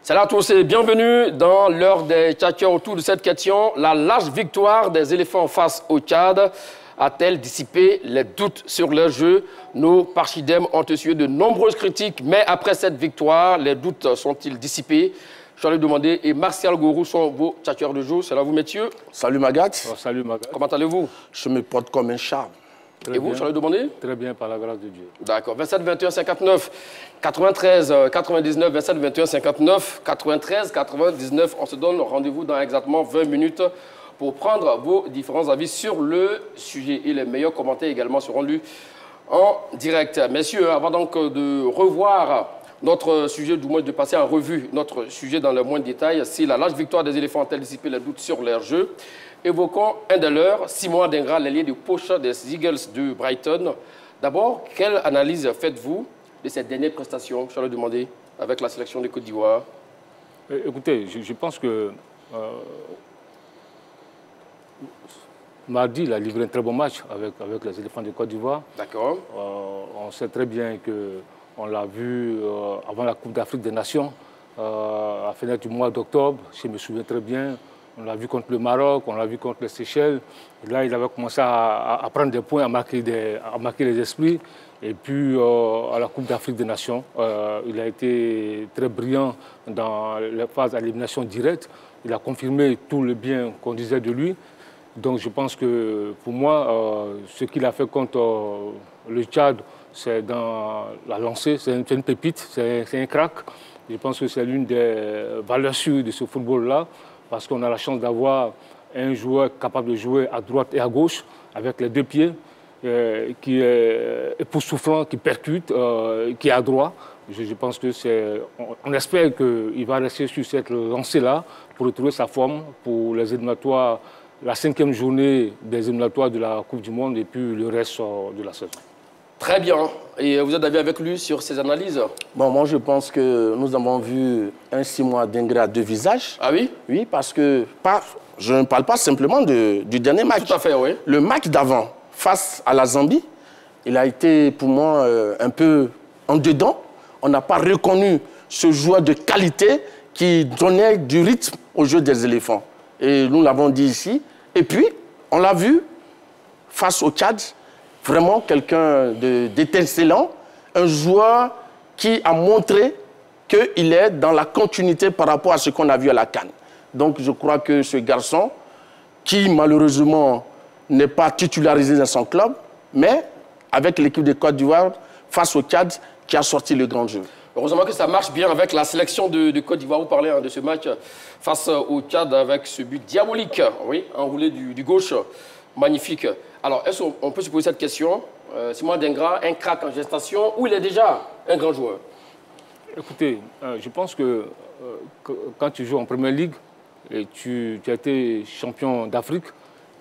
Salut à tous et bienvenue dans l'heure des tchatcheurs autour de cette question. La large victoire des éléphants face au Tchad a-t-elle dissipé les doutes sur leur jeu? Nos parchidèmes ont essuyé de nombreuses critiques, mais après cette victoire, les doutes sont-ils dissipés? Je vais lui demander, et Martial Gourou sont vos tchatcheurs de jour. Salut à vous, messieurs. Salut Magat. Oh, salut Magat. Comment allez-vous? Je me porte comme un charme. Et vous, je vais lui demander? Très bien, par la grâce de Dieu. D'accord. 27 21 59 93 99 27 21 59 93 99. On se donne rendez-vous dans exactement 20 minutes pour prendre vos différents avis sur le sujet. Et les meilleurs commentaires également seront lus en direct. Messieurs, avant donc de revoir notre sujet, du moins de passer en revue notre sujet dans le moins de détails, c'est la large victoire des éléphants a-t-elle dissipé les doutes sur leur jeu? Évoquons un de leurs, Simon Adingra, l'ailier de poche des Eagles de Brighton. D'abord, quelle analyse faites-vous de cette dernière prestation, je vais le demander, avec la sélection de Côte d'Ivoire? Écoutez, je pense que mardi, il a livré un très bon match avec les éléphants de Côte d'Ivoire. D'accord. On sait très bien qu'on l'a vu avant la Coupe d'Afrique des Nations, à la fenêtre du mois d'octobre, je me souviens très bien. On l'a vu contre le Maroc, on l'a vu contre les Seychelles. Et là, il avait commencé à prendre des points, à marquer les esprits. Et puis, à la Coupe d'Afrique des Nations, il a été très brillant dans les phases à élimination directe. Il a confirmé tout le bien qu'on disait de lui. Donc, je pense que, pour moi, ce qu'il a fait contre le Tchad, c'est dans la lancée, c'est une pépite, c'est un crack. Je pense que c'est l'une des valeurs sûres de ce football-là, parce qu'on a la chance d'avoir un joueur capable de jouer à droite et à gauche, avec les deux pieds, qui est époustouflant, qui percute, qui est adroit. Je pense que on espère qu'il va rester sur cette lancée-là pour retrouver sa forme pour les éliminatoires, la 5e journée des éliminatoires de la Coupe du Monde et puis le reste de la saison. Très bien. Et vous êtes d'accord avec lui sur ses analyses? Bon, moi, je pense que nous avons vu un Simon Adingra à deux visages. Ah oui? Oui, parce que je ne parle pas simplement du dernier match. Tout à fait, oui. Le match d'avant, face à la Zambie, il a été pour moi un peu en dedans. On n'a pas reconnu ce joueur de qualité qui donnait du rythme au jeu des éléphants. Et nous l'avons dit ici. Et puis, on l'a vu face au Tchad. Vraiment quelqu'un d'étincelant, un joueur qui a montré qu'il est dans la continuité par rapport à ce qu'on a vu à la CAN. Donc je crois que ce garçon, qui malheureusement n'est pas titularisé dans son club, mais avec l'équipe de Côte d'Ivoire, face au Tchad, qui a sorti le grand jeu. Heureusement que ça marche bien avec la sélection de Côte d'Ivoire. Vous parlez de ce match face au Tchad avec ce but diabolique, oui, enroulé du gauche, magnifique. Alors, est-ce qu'on peut se poser cette question? Simon Adingra, un crack en gestation ou il est déjà un grand joueur? Écoutez, je pense que quand tu joues en Première Ligue, et tu as été champion d'Afrique,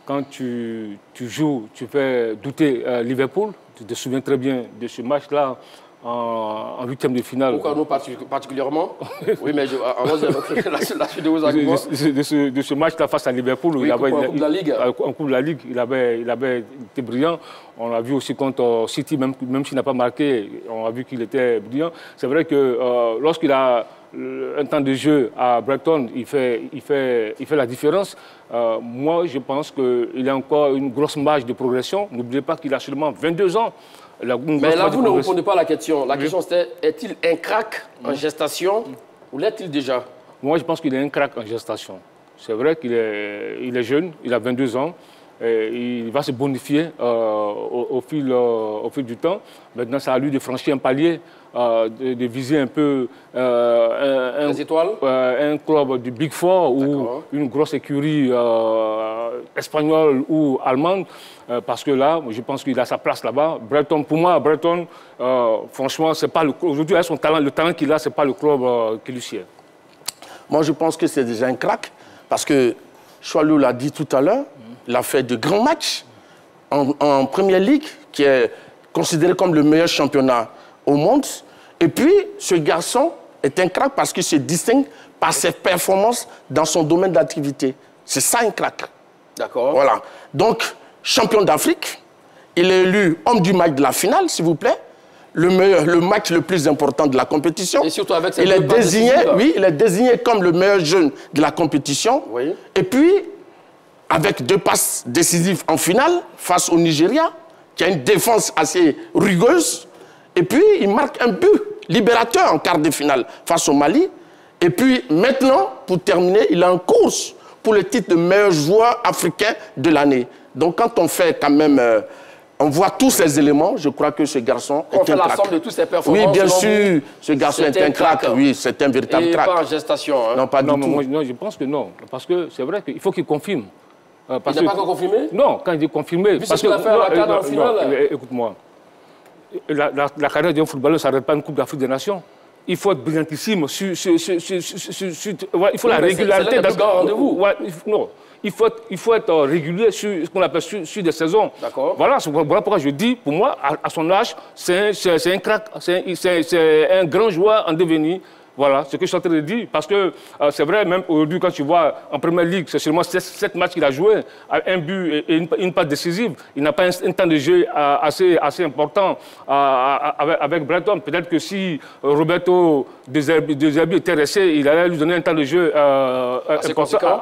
quand tu joues, tu fais douter Liverpool. Tu te souviens très bien de ce match-là en 8e de finale. Pourquoi nous particulièrement? Oui, mais la suite de vos arguments. De ce match-là face à Liverpool, oui, en Coupe de la Ligue. En Coupe de la Ligue, il avait été brillant. On l'a vu aussi contre City, même s'il n'a pas marqué, on a vu qu'il était brillant. C'est vrai que lorsqu'il a un temps de jeu à Brighton, il fait la différence. Moi, je pense qu'il a encore une grosse marge de progression. N'oubliez pas qu'il a seulement 22 ans. Mais là, vous ne répondez pas à la question. La question, c'était, est-il un crack en gestation ou l'est-il déjà? Moi, je pense qu'il est un crack en gestation. C'est vrai qu'il est jeune, il a 22 ans. Et il va se bonifier au fil du temps. Maintenant, c'est à lui de franchir un palier, de viser un peu les étoiles, un club du Big Four ou une grosse écurie espagnole ou allemande. Parce que là, je pense qu'il a sa place là-bas. Brighton, pour moi, Brighton, franchement, c'est pas aujourd'hui, le talent qu'il a, ce n'est pas le club qui lui sied. Moi, je pense que c'est déjà un crack. Parce que Choilou l'a dit tout à l'heure, il a fait de grands matchs en Première Ligue, qui est considéré comme le meilleur championnat au monde. Et puis, ce garçon est un crack parce qu'il se distingue par ses performances dans son domaine d'activité. C'est ça un crack. D'accord. Voilà. Donc, champion d'Afrique, il est élu homme du match de la finale, s'il vous plaît. le match le plus important de la compétition. Et surtout avec cette il est désigné, oui, il est désigné comme le meilleur jeune de la compétition. Oui. Et puis, avec 2 passes décisives en finale face au Nigeria, qui a une défense assez rugueuse. Et puis, il marque un but libérateur en quart de finale face au Mali. Et puis, maintenant, pour terminer, il est en course pour le titre de meilleur joueur africain de l'année. Donc, quand on fait quand même... on voit tous ces éléments, je crois que ce garçon est un crack. On fait la somme de toutes ces performances. Oui, bien sûr, ce garçon est un crack. Oui, c'est un véritable crack. Et pas en gestation. Hein. Non, pas du tout. Non, je pense que non. Parce que c'est vrai qu'il faut qu'il confirme. Il n'a pas encore confirmé? Non, quand il dit confirmer... Parce qu'il a fait la CAN en finale. Écoute-moi. La carrière d'un footballeur ne s'arrête pas à une Coupe d'Afrique des Nations. Il faut être brillantissime. Il faut la régularité. C'est là rendez-vous. Non. Il faut être régulier sur ce qu'on appelle sur des saisons. Voilà pourquoi je dis, pour moi, à son âge, c'est un crack, c'est un grand joueur en devenir. Voilà ce que je suis en train de dire. Parce que c'est vrai, même aujourd'hui, quand tu vois en Première Ligue, c'est seulement 7 matchs qu'il a joué, un but et une passe décisive. Il n'a pas un temps de jeu assez important avec Brighton. Peut-être que si Roberto De Zerbi était resté, il allait lui donner un temps de jeu assez conséquent.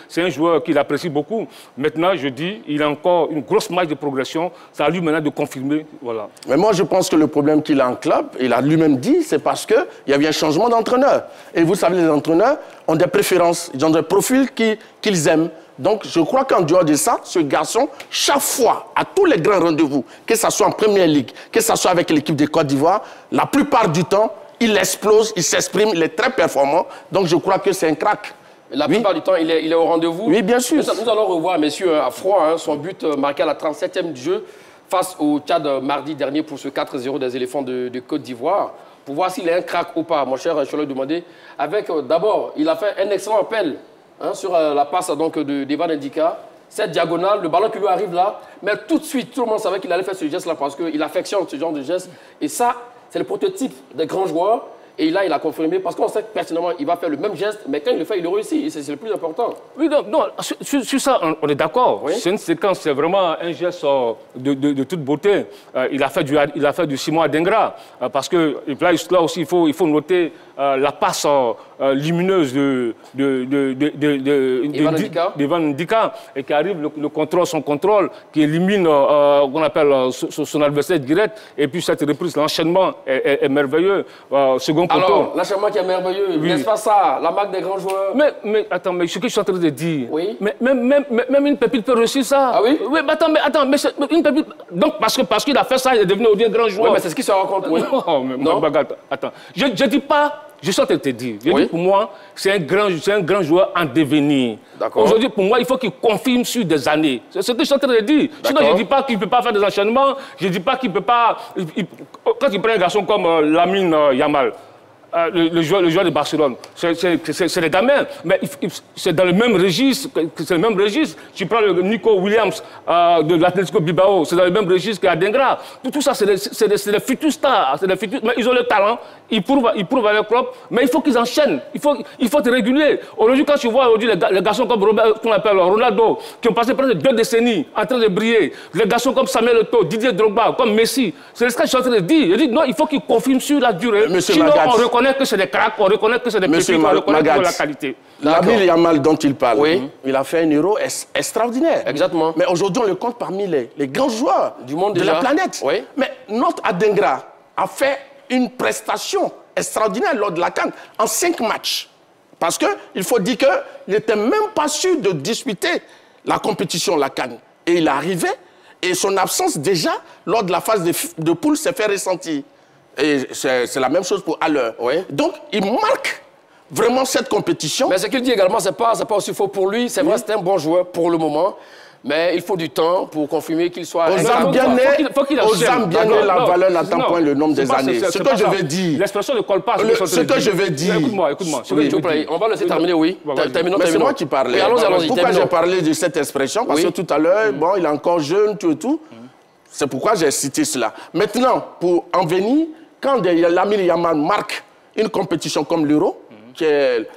C'est un joueur qu'il apprécie beaucoup. Maintenant, je dis, il a encore une grosse marge de progression. C'est à lui maintenant de confirmer. Voilà. Mais moi, je pense que le problème qu'il a en club, il a lui-même dit, c'est parce qu'il y avait un changement d'entraîneur. Et vous savez, les entraîneurs ont des préférences, ils ont des profils qu'ils aiment. Donc, je crois qu'en dehors de ça, ce garçon, chaque fois, à tous les grands rendez-vous, que ce soit en Première Ligue, que ce soit avec l'équipe de Côte d'Ivoire, la plupart du temps, il explose, il s'exprime, il est très performant. Donc, je crois que c'est un crack. La plupart du temps, il est au rendez-vous. Oui, bien sûr. Nous allons revoir, messieurs, à froid, son but marqué à la 37e du jeu face au Tchad mardi dernier pour ce 4-0 des éléphants de Côte d'Ivoire. Pour voir s'il est un crack ou pas, mon cher, je l'ai demandé. Avec, d'abord, il a fait un excellent appel sur la passe d'Evan Ndika. Cette diagonale, le ballon qui lui arrive là. Mais tout de suite, tout le monde savait qu'il allait faire ce geste-là parce qu'il affectionne ce genre de geste. Et ça, c'est le prototype des grands joueurs. Et là, il a confirmé, parce qu'on sait que personnellement, il va faire le même geste, mais quand il le fait, il le réussit. Et c'est le plus important. Oui, non, sur ça, on est d'accord. Oui. C'est une séquence, c'est vraiment un geste de toute beauté. Il a fait du Simon Adingra, parce que là aussi, il faut noter la passe lumineuse d'Evan Ndika, et qui arrive, son contrôle, qui élimine qu'on appelle son adversaire direct. Et puis cette reprise, l'enchaînement est merveilleux. Second poteau. Alors, l'enchaînement qui est merveilleux, oui. N'est-ce pas ça, la marque des grands joueurs? Mais attends, mais ce que je suis en train de dire, oui. même une pépite peut réussir ça. Ah oui? Oui, mais attends, mais une pépite... Donc, parce qu'il a fait ça, il est devenu un grand joueur. Oui, mais c'est ce qui se rencontre, oui. Non, attends, je dis pas... Je suis en train de te dire. Je dis pour moi, c'est un grand joueur en devenir. Aujourd'hui, pour moi, il faut qu'il confirme sur des années. C'est ce que je suis en train de dire. Sinon, je ne dis pas qu'il ne peut pas faire des enchaînements. Je ne dis pas qu'il ne peut pas... Quand il prend un garçon comme Lamine Yamal, le joueur de Barcelone, c'est les gamins, mais c'est dans le même registre. C'est le même registre. Tu prends le Nico Williams de l'Atlético Bilbao, c'est dans le même registre qu'Adingra. Tout ça, c'est des futurs stars. Mais ils ont le talent, ils prouvent à leur propre, mais il faut qu'ils enchaînent. Il faut être régulier. Aujourd'hui, quand tu vois les garçons comme qu'on appelle Ronaldo, qui ont passé presque 2 décennies en train de briller, les garçons comme Samuel Eto'o, Didier Drogba, comme Messi, c'est ce que je suis en train de dire. Je dis non, il faut qu'ils confirment sur la durée. Sinon, on reconnaît que c'est des cracks, on reconnaît que c'est des pépites, on reconnaît que c'est de la qualité. Lamine Yamal dont il parle, il a fait un héros extraordinaire. Exactement. Mais aujourd'hui, on le compte parmi les grands joueurs du monde de la planète. Oui. Mais notre Adingra a fait une prestation extraordinaire lors de la CAN en 5 matchs. Parce qu'il faut dire qu'il n'était même pas sûr de disputer la compétition, la CAN. Et il est arrivé, et son absence déjà, lors de la phase de poule, s'est fait ressentir. Et c'est la même chose pour Haller. Oui. Donc, il marque vraiment cette compétition. Mais ce qu'il dit également, c'est pas aussi faux pour lui. C'est vrai, c'est un bon joueur pour le moment. Mais il faut du temps pour confirmer qu'il soit... Aux âmes bien nées, la valeur n'attend point le nombre des années. Ce que je veux dire... L'expression ne colle pas. Ce que je veux dire... Écoute-moi. On va laisser terminer, oui. Terminons. C'est moi qui parlais. Pourquoi j'ai parlé de cette expression? Parce que tout à l'heure, bon, il est encore jeune, tout et tout. C'est pourquoi j'ai cité cela. Maintenant, pour en venir, quand Lamine Yamal marque une compétition comme l'Euro, qui est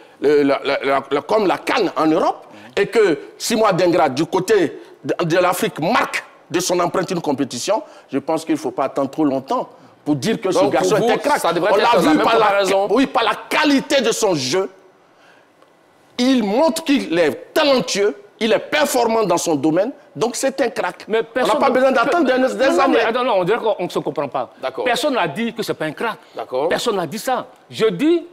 comme la CAN en Europe, et que Simon Adingra, du côté de l'Afrique, marque de son empreinte une compétition, je pense qu'il ne faut pas attendre trop longtemps pour dire que ce Donc, garçon pour vous, était crack. ça devrait On être l'a la vu même par la qualité de son jeu. Il montre qu'il est talentueux, il est performant dans son domaine, donc c'est un crack. Mais on n'a pas besoin d'attendre des années. Non, on dirait qu'on ne se comprend pas. Personne n'a dit que ce n'est pas un crack. Personne n'a dit ça. Je dis,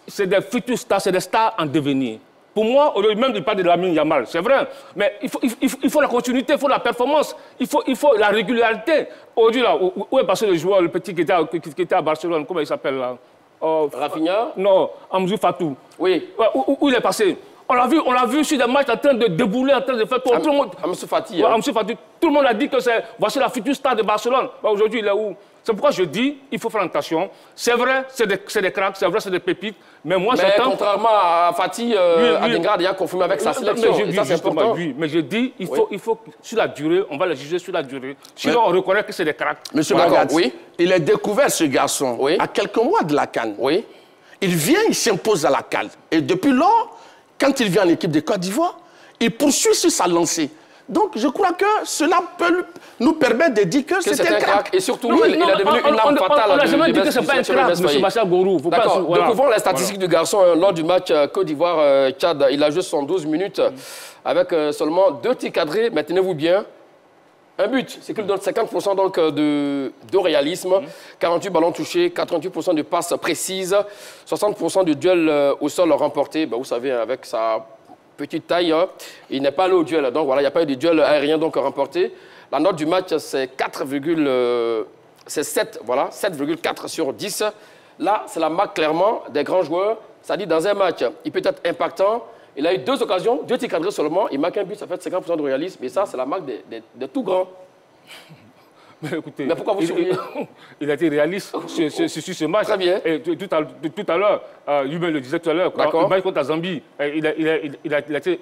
c'est des futurs stars, c'est des stars en devenir. Pour moi, même il parle de Lamine Yamal, c'est vrai, mais il faut la continuité, il faut la performance, il faut la régularité. Aujourd'hui, là, où est passé le joueur, le petit qui était à Barcelone, comment il s'appelle là? Rafinha? Non, Amzou Fatou. Oui. Où il est passé? On l'a vu sur des matchs en train de débouler, en train de faire tout le monde. Amzou Fati. Ouais, Amzou Fati. Tout le monde a dit que voici la future star de Barcelone. Aujourd'hui, il est où? C'est pourquoi je dis il faut faire attention. C'est vrai, c'est des cracks, c'est vrai, c'est des pépites. Mais moi, j'attends. Contrairement à Fati, Adingra a déjà confirmé avec sa sélection. Mais ça, c'est important. Mais je dis il faut, sur la durée, on va le juger sur la durée. Sinon, on reconnaît que c'est des cracks. Monsieur Magatz, il est découvert, ce garçon, à quelques mois de la CAN. Oui. Il vient, il s'impose à la CAN. Et depuis lors, quand il vient en équipe de Côte d'Ivoire, il poursuit sur sa lancée. Donc, je crois que cela peut nous permettre de dire que c'est un crack. Et surtout, il a devenu une arme fatale. On n'a jamais dit que ce n'est pas un crack, M. Bachar Gourou. D'accord. Découvrons les statistiques du garçon. Lors du match Côte d'Ivoire-Tchad, il a joué 72 minutes avec seulement 2 tirs cadrés. Mais tenez-vous bien, un but, c'est qu'il donne 50% donc de réalisme, 48 ballons touchés, 88% de passes précises, 60% de duels au sol remportés. Ben, vous savez, avec sa petite taille, il n'est pas allé au duel. Donc voilà, il n'y a pas eu de duel aérien donc remporté. La note du match, c'est 7,4 sur 10. Là, c'est la marque clairement des grands joueurs. C'est-à-dire, dans un match, il peut être impactant. Il a eu 2 occasions, 2 tirs cadrés seulement. Il marque un but, ça fait 50% de réalisme. Et ça, c'est la marque des tout grands. Mais écoutez, pourquoi vous souriez? Il a été réaliste sur ce match. Très bien. Et tout à l'heure, lui-même le disait tout à l'heure, le match contre la Zambie, il a été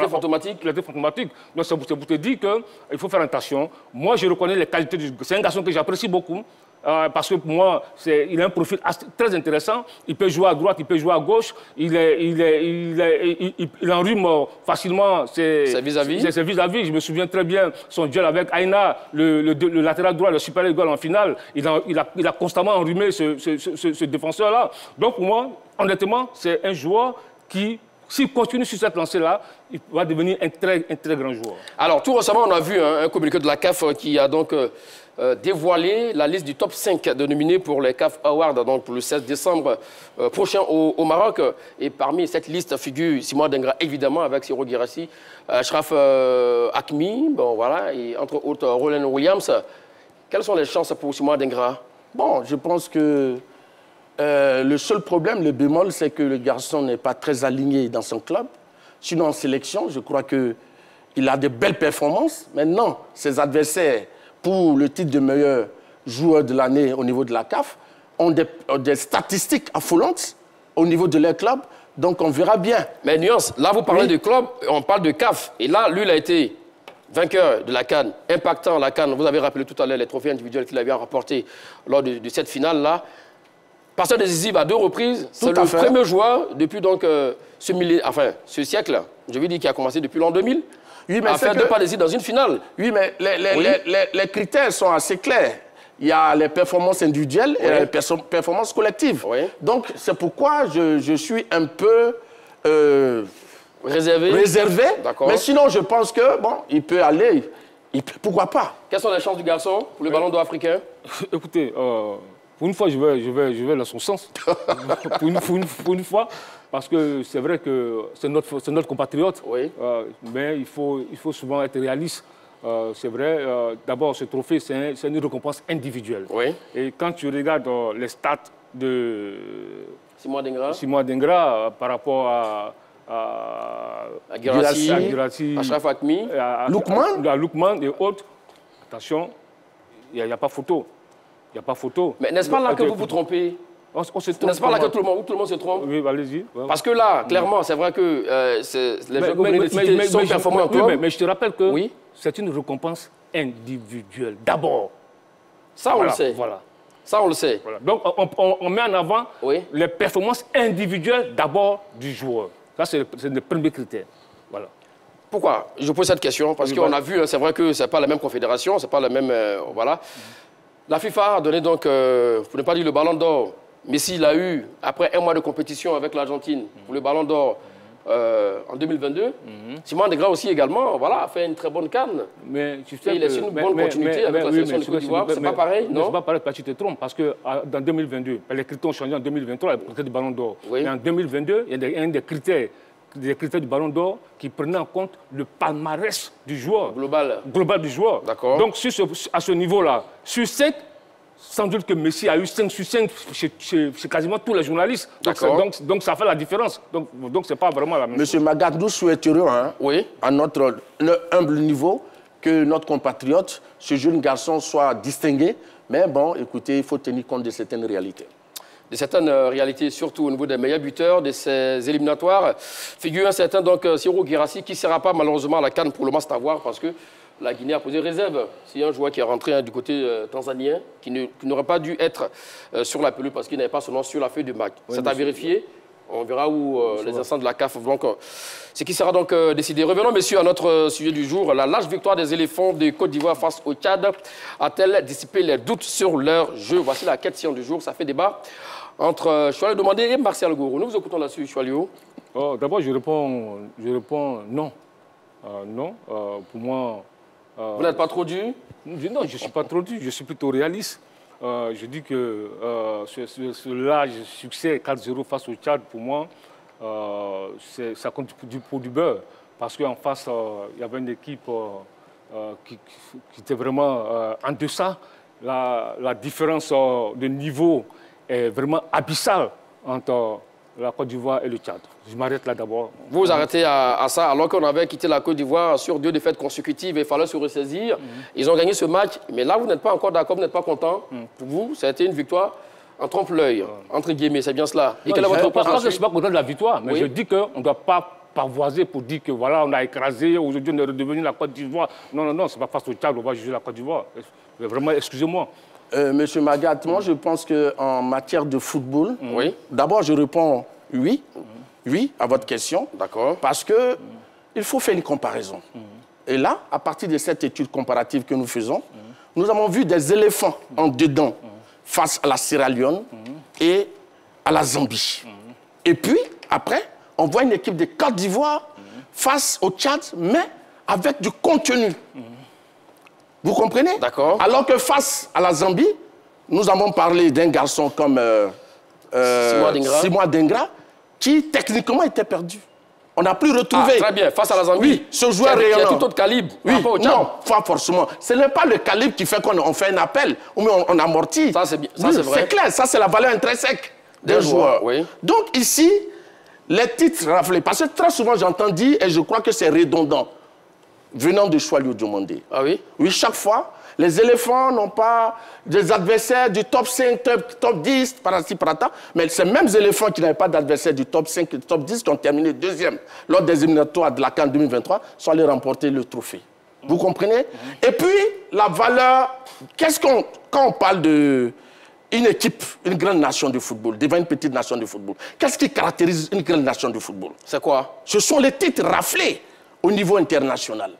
fantomatique. Il a été fantomatique. Donc, c'est pour te dire qu'il faut faire attention. Moi, je reconnais les qualités du... C'est un garçon que j'apprécie beaucoup. Parce que pour moi, il a un profil très intéressant. Il peut jouer à droite, il peut jouer à gauche. Il enrhume facilement ses vis-à-vis. Je me souviens très bien son duel avec Aina, le latéral droit, le super égal en finale. Il a constamment enrhumé ce défenseur-là. Donc pour moi, honnêtement, c'est un joueur qui, s'il continue sur cette lancée-là, il va devenir un très grand joueur. Alors, tout récemment, on a vu un communiqué de la CAF qui a donc dévoilé la liste du top 5 de nominés pour les CAF Awards, donc pour le 16 décembre prochain au Maroc. Et parmi cette liste figure Simon Dengra, évidemment, avec Siro Guirassy, Achraf Hakimi, bon, voilà, et entre autres Roland Williams. Quelles sont les chances pour Simon Dengra? Bon, je pense que le seul problème, le bémol, c'est que le garçon n'est pas très aligné dans son club. Sinon, en sélection, je crois qu'il a de belles performances. Maintenant, ses adversaires, pour le titre de meilleur joueur de l'année au niveau de la CAF, ont des statistiques affolantes au niveau de leur club. Donc, on verra bien. Mais nuance, là, vous parlez de club, on parle de CAF. Et là, lui, il a été vainqueur de la CAN, impactant la CAN. Vous avez rappelé tout à l'heure les trophées individuels qu'il avait remportés lors de cette finale-là. Passeur décisif à 2 reprises, c'est le premier joueur depuis donc, ce siècle, je veux dire, qui a commencé depuis l'an 2000, à faire 2 pas décisifs dans une finale. Oui, mais les critères sont assez clairs. Il y a les performances individuelles et les performances collectives. Oui. Donc, c'est pourquoi je suis un peu réservé. Mais sinon, je pense que, bon, il peut aller. Pourquoi pas? Quelles sont les chances du garçon pour le ballon d'or africain? Écoutez, pour une fois, je vais dans son sens. pour une fois, parce que c'est vrai que c'est notre compatriote. Oui. Mais il faut souvent être réaliste. C'est vrai, d'abord, ce trophée, c'est une récompense individuelle. Oui. Et quand tu regardes les stats de Simon Dengra par rapport à Guirassy, Achraf Hakimi, à Lookman et autres, attention, il n'y a pas photo. Il n'y a pas photo. Mais n'est-ce pas là que vous vous trompez? N'est-ce pas là que tout le monde se trompe? Oui, allez-y. Ouais. Parce que là, clairement, c'est vrai que les jeux que vous venez de citer sont performants encore. Mais je te rappelle que c'est une récompense individuelle, d'abord. Ça, on le sait. Voilà. Ça, on le sait. Voilà. Donc, on met en avant les performances individuelles d'abord du joueur. Ça, c'est le premier critère. Voilà. Pourquoi je pose cette question? Parce qu'on a vu, c'est vrai que ce n'est pas la même confédération, ce n'est pas la même... voilà. La FIFA a donné donc, pour ne pas dire le ballon d'or, Messi l'a eu après un mois de compétition avec l'Argentine pour le ballon d'or en 2022. Simon Degra aussi également, voilà, a fait une très bonne canne. Mais tu sais, il a une bonne continuité avec la sélection de Côte d'Ivoire. C'est pas pareil, non? C'est pas pareil, tu te trompes, parce que dans 2022, les critères ont changé en 2023, les critères du ballon d'or. Oui. Mais en 2022, il y a un des critères du ballon d'or qui prenait en compte le palmarès du joueur. Global du joueur. D'accord. Donc, à ce niveau-là, sur 5, sans doute que Messi a eu 5 sur 5 chez quasiment tous les journalistes. Donc ça fait la différence. Donc ce n'est pas vraiment la même chose. Monsieur Magat, nous souhaiterions, oui, à notre humble niveau, que notre compatriote, ce jeune garçon, soit distingué. Mais bon, écoutez, il faut tenir compte de certaines réalités. De certaines réalités, surtout au niveau des meilleurs buteurs de ces éliminatoires. Figure un certain Siro Guirassy qui ne sera pas malheureusement à la CAN pour le match à voir parce que la Guinée a posé réserve. C'est un joueur qui est rentré du côté tanzanien, qui n'aurait pas dû être sur la pelouse parce qu'il n'avait pas son nom sur la feuille de match. Oui, c'est à vérifier. On verra où les instants de la CAF. Donc, ce qui sera donc décidé. Revenons, messieurs, à notre sujet du jour. La large victoire des éléphants de Côte d'Ivoire face au Tchad a-t-elle dissipé les doutes sur leur jeu? Voici la question du jour. Ça fait débat entre Choualio Demandé et Martial Goro. Nous vous écoutons là-dessus, Choualio. D'abord, je réponds non. Non. Pour moi... vous n'êtes pas trop dur? Non, je ne suis pas trop dur. Je suis plutôt réaliste. Je dis que ce large succès 4-0 face au Tchad, pour moi, ça compte pour du beurre. Parce qu'en face, il y avait une équipe qui était vraiment en deçà. La différence de niveau est vraiment abyssale entre la Côte d'Ivoire et le Tchad. Je m'arrête là d'abord. Vous vous arrêtez à ça, alors qu'on avait quitté la Côte d'Ivoire sur 2 défaites consécutives et il fallait se ressaisir. Ils ont gagné ce match, mais là, vous n'êtes pas encore d'accord, vous n'êtes pas content. Pour vous, ça a été une victoire en trompe-l'œil, entre guillemets, c'est bien cela. Et quelle est votre opinion? Je ne suis pas content de la victoire, mais je dis qu'on ne doit pas pavoiser pour dire que voilà, on a écrasé, aujourd'hui on est redevenu la Côte d'Ivoire. Non, ce n'est pas face au Tchad, on va juger la Côte d'Ivoire. Vraiment, excusez-moi. Monsieur Magat, moi je pense qu'en matière de football, d'abord je réponds oui à votre question. D'accord. Parce qu'il faut faire une comparaison. Et là, à partir de cette étude comparative que nous faisons, nous avons vu des éléphants en dedans face à la Sierra Leone et à la Zambie. Et puis, après, on voit une équipe de Côte d'Ivoire face au Tchad, mais avec du contenu. Vous comprenez? D'accord. Alors que face à la Zambie, nous avons parlé d'un garçon comme Simon Dengra, qui techniquement était perdu. On n'a plus retrouvé. Ah, très bien, face à la Zambie. Oui, ce joueur rayonnant. Il y a tout autre calibre. Oui, non, pas forcément. Ce n'est pas le calibre qui fait qu'on fait un appel ou on amortit. Ça, c'est vrai. C'est clair, ça, c'est la valeur intrinsèque d'un joueur. Oui. Donc, ici, les titres raflés. Parce que très souvent, j'entends dire, et je crois que c'est redondant, venant de Choualio Demandé. Ah oui? Oui, chaque fois, les éléphants n'ont pas des adversaires du top 5, top 10, par-ci, par-là. Mais ces mêmes éléphants qui n'avaient pas d'adversaires du top 5 et du top 10, qui ont terminé deuxième lors des éliminatoires de la CAN 2023, sont allés remporter le trophée. Vous comprenez? Et puis, la valeur... Quand on parle d'une équipe, une grande nation de football, devant une petite nation de football, qu'est-ce qui caractérise une grande nation de football? C'est quoi? Ce sont les titres raflés au niveau international.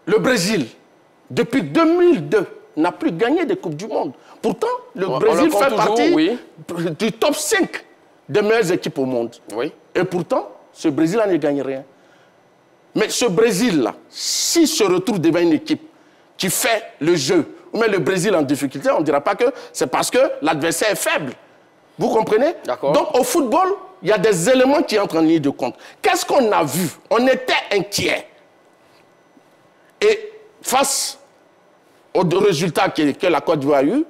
Le Brésil, depuis 2002, n'a plus gagné de Coupe du Monde. Pourtant, le Brésil fait partie du top 5 des meilleures équipes au monde. Oui. Et pourtant, ce Brésil-là ne gagne rien. Mais ce Brésil-là, s'il se retrouve devant une équipe qui fait le jeu, ou met le Brésil en difficulté, on ne dira pas que c'est parce que l'adversaire est faible. Vous comprenez? D'accord. Donc, au football, il y a des éléments qui entrent en ligne de compte. Qu'est-ce qu'on a vu? On était inquiets. Et face aux résultats que la Côte d'Ivoire a eu,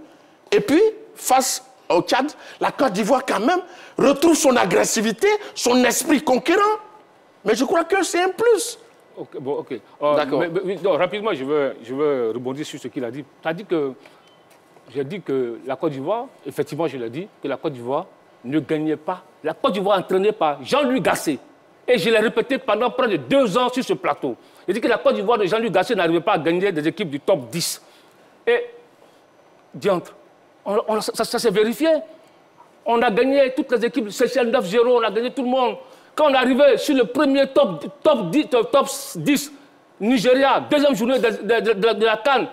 et puis face au Tchad, la Côte d'Ivoire quand même retrouve son agressivité, son esprit conquérant. Mais je crois que c'est un plus. Ok, bon, ok. D'accord. Rapidement, je veux rebondir sur ce qu'il a dit. J'ai dit que la Côte d'Ivoire, effectivement, je l'ai dit, que la Côte d'Ivoire ne gagnait pas. La Côte d'Ivoire entraînée par Jean-Louis Gasset. Et je l'ai répété pendant près de 2 ans sur ce plateau. J'ai dit que la Côte d'Ivoire de Jean-Louis Gasset n'arrivait pas à gagner des équipes du top 10. Et, diantre, ça s'est vérifié. On a gagné toutes les équipes, Seychelles 9-0, on a gagné tout le monde. quand on est arrivé sur le premier top 10, Nigeria, deuxième journée de la CAN,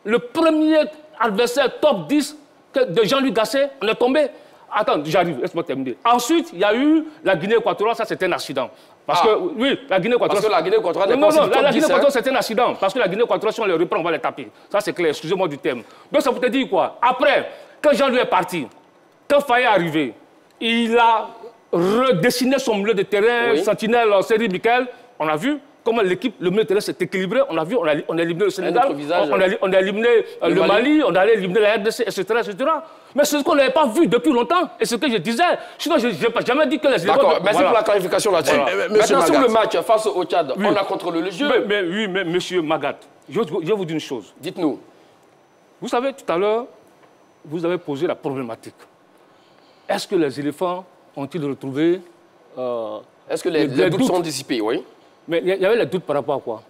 le premier adversaire top 10 de Jean-Louis Gasset, on est tombé. Attends, j'arrive, laisse-moi terminer. Ensuite, il y a eu la Guinée équatoriale, ça c'était un accident. Parce que, oui, la Guinée équatoriale... Parce que la Guinée équatoriale n'est non, pas non, sur le top la Guinée 10, équatoriale, c'est un accident. Parce que la Guinée équatoriale, si on les reprend, on va les taper. Ça, c'est clair, excusez-moi du terme. Donc, ça vous te dit quoi? Après, quand Jean-Louis est parti, quand Faye est arrivé, il a redessiné son milieu de terrain, Sentinelle, Série Michael, on a vu comment l'équipe, le milieu de terrain s'est équilibré, on a vu, on a éliminé le Sénégal, on a éliminé le Mali, on a éliminé la RDC, etc., etc. Mais c'est ce qu'on n'avait pas vu depuis longtemps, et ce que je disais. Sinon, je n'ai jamais dit que les... D'accord, merci pour la clarification là-dessus. Maintenant, sur le match face au Tchad, oui. On a contrôlé le jeu. Mais monsieur Magat, je vais vous dire une chose. Dites-nous. Vous savez, tout à l'heure, vous avez posé la problématique. Est-ce que les éléphants ont-ils retrouvé... Est-ce que les doutes sont dissipés, oui? Mais il y avait les doutes par rapport à quoi?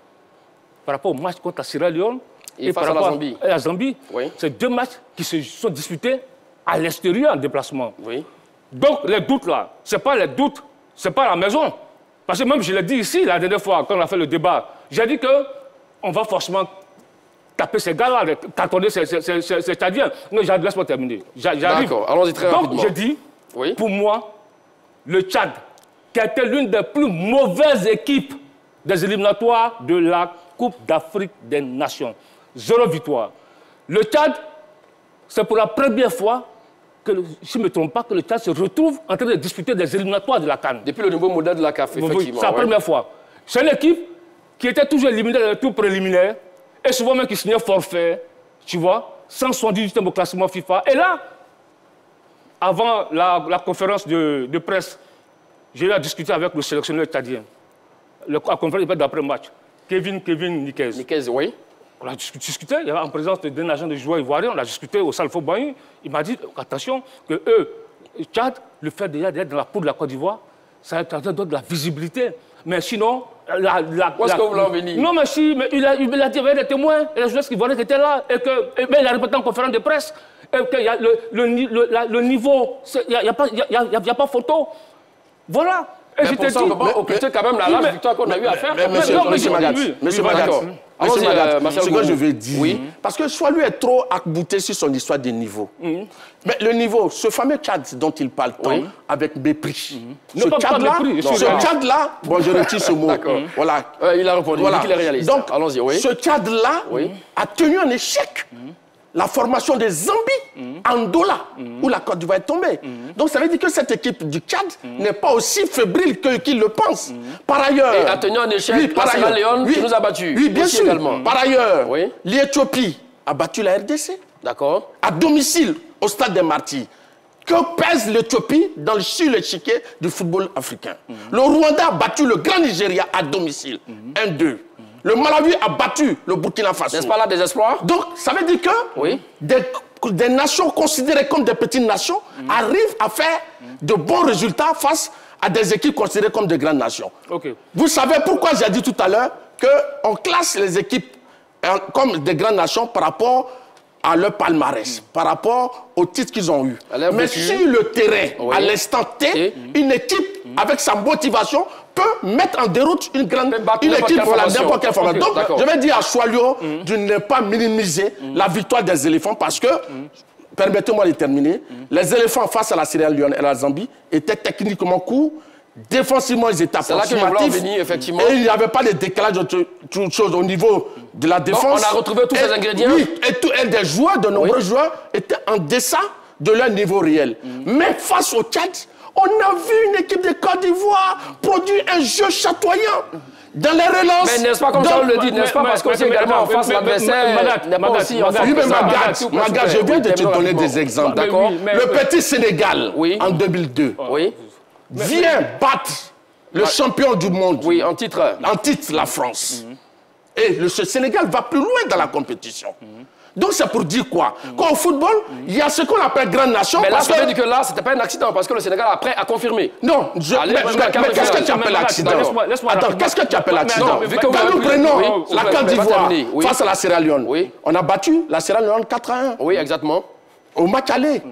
Par rapport au match contre la Sierra Leone et par rapport à la Zambie. Oui. C'est deux matchs qui se sont disputés à l'extérieur en déplacement. Oui. Donc les doutes là, ce n'est pas les doutes, ce n'est pas à la maison. Parce que même je l'ai dit ici la dernière fois quand on a fait le débat, j'ai dit qu'on va forcément taper ces gars-là, cartonner ces Tchadiens. Non, laisse-moi terminer. D'accord, allons-y très rapidement. Donc j'ai dit, pour moi, le Tchad, qui a été l'une des plus mauvaises équipes des éliminatoires de la Coupe d'Afrique des Nations. 0 victoire. Le Tchad, c'est pour la première fois que, si je ne me trompe pas, que le Tchad se retrouve en train de disputer des éliminatoires de la CAN. Depuis le nouveau modèle de la CAF, effectivement. C'est la première fois. C'est une équipe qui était toujours éliminée dans les tours préliminaires, et souvent même qui signait forfait, tu vois, 178e au classement FIFA. Et là, avant la conférence de presse, j'ai eu à discuter avec le sélectionneur tchadien. La conférence d'après-match, Kevin Nikez. Nikez, oui. On a discuté, il y avait en présence d'un agent de joueurs ivoiriens, on a discuté au Salfo Bain. Il m'a dit, attention, que eux, Tchad, le fait déjà d'être dans la poule de la Côte d'Ivoire, ça donne de la visibilité. Mais sinon, où est-ce que vous l'avez venir? Non, mais si, mais il a dit, il y avait des témoins, et les joueurs ivoiriens qui étaient là, et il a répété en conférence de presse, et qu'il y a le niveau, il n'y a pas photo. Voilà. Et mais pour ça, on ne peut pas occulter quand même la large victoire qu'on a eu à faire. Monsieur Magat, ce que je veux dire, oui. Parce que soit lui est trop accouté sur son histoire des niveaux. Mais le niveau, ce fameux Tchad dont il parle tant, avec mépris. Ce Tchad-là, bon, je retire ce mot. Voilà. Il a répondu, il dit qu'il est réaliste. Donc, allons-y, oui. ce Tchad-là a tenu en échec la formation des Zambie, Andola, où la Côte d'Ivoire est tombée. Donc ça veut dire que cette équipe du Tchad n'est pas aussi fébrile qu'il le pense. Par ailleurs... Et a tenu en échec la Sierra Leone qui nous a battus. Oui, bien sûr. Également. Par ailleurs, l'Éthiopie a battu la RDC. D'accord. À domicile, au stade des Martyrs. Que pèse l'Éthiopie sur l'échiquier du football africain? Le Rwanda a battu le Grand Nigeria à domicile. 1-2. Le Malawi a battu le Burkina Faso. N'est-ce pas là des espoirs? Donc, ça veut dire que des nations considérées comme des petites nations arrivent à faire de bons résultats face à des équipes considérées comme de grandes nations. Vous savez pourquoi j'ai dit tout à l'heure qu'on classe les équipes comme des grandes nations par rapport à leur palmarès, par rapport aux titres qu'ils ont eus. Mais sur le terrain, à l'instant T, une équipe, avec sa motivation, peut mettre en déroute une équipe pour la n'importe quelle formation. Donc, je vais dire à Choilio de ne pas minimiser la victoire des éléphants parce que, permettez-moi de terminer, les éléphants face à la Sierra Leone et la Zambie étaient techniquement courts, défensivement ils étaient approximatifs, effectivement. Et il n'y avait pas de décalage de choses au niveau de la défense. Donc, on a retrouvé tous ces ingrédients. Oui, et des joueurs, de nombreux joueurs, étaient en deçà de leur niveau réel. Mais face au Tchad, on a vu une équipe de Côte d'Ivoire produire un jeu chatoyant. Dans les relances... Mais n'est-ce pas comme ça on le dit, n'est-ce pas? Parce qu'on également en face l'adversaire n'est pas aussi en face. Oui, mais Magat, je viens de te donner des exemples, d'accord? Le petit Sénégal, en 2002, vient battre le champion du monde. Oui, en titre. En titre, la France. Et le Sénégal va plus loin dans la compétition. Donc c'est pour dire quoi? Qu'au football, il y a ce qu'on appelle grande nation. Mais là, ça veut dire que là, c'était pas un accident parce que le Sénégal après a confirmé. Non, mais qu'est-ce que tu appelles accident? Attends, qu'est-ce que tu appelles accident? Quand nous prenons la Côte d'Ivoire face à la Sierra Leone, on a battu la Sierra Leone 4-1. Oui, exactement. Au match aller.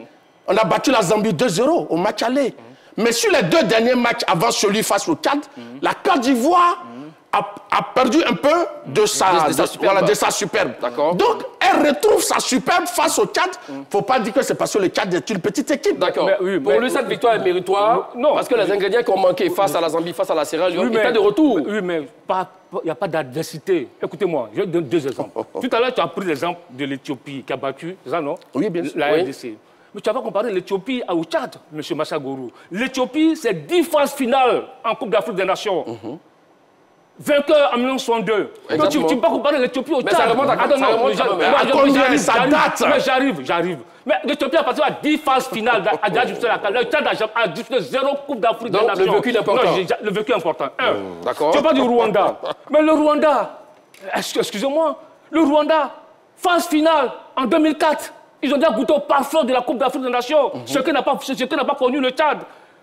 On a battu la Zambie 2-0 au match aller. Mais sur les 2 derniers matchs avant celui face au Tchad, la Côte d'Ivoire a perdu un peu de sa superbe. Donc, elle retrouve sa superbe face au Tchad. Il ne faut pas dire que c'est parce que le Tchad est une petite équipe. D'accord. Pour lui, cette victoire est méritoire. Non. Parce que les ingrédients qui ont manqué face à la Zambie, face à la Sierra Leone, étaient de retour. Oui, mais il n'y a pas d'adversité. Écoutez-moi, je vais donner 2 exemples. Tout à l'heure, tu as pris l'exemple de l'Éthiopie qui a battu, c'est ça, non? Oui, bien sûr. La RDC. Mais tu n'as pas comparé l'Éthiopie au Tchad, M. Massagourou. L'Éthiopie, c'est 10 phases finales en Coupe d'Afrique des Nations. Vainqueur en 1962. Donc tu ne peux pas comparer l'Éthiopie au Tchad. Mais ça remonte à combien ça date? Mais j'arrive. Mais l'Éthiopie a participé à 10 phases finales. Le Tchad a disputé 0 Coupe d'Afrique des Nations. Le vécu est important. Non, le vécu est important. D'accord. Tu n'as pas du Rwanda. Mais le Rwanda, excusez-moi, le Rwanda, phase finale en 2004. Ils ont déjà goûté au parfum de la Coupe d'Afrique des Nations, ce que n'a pas connu le Tchad.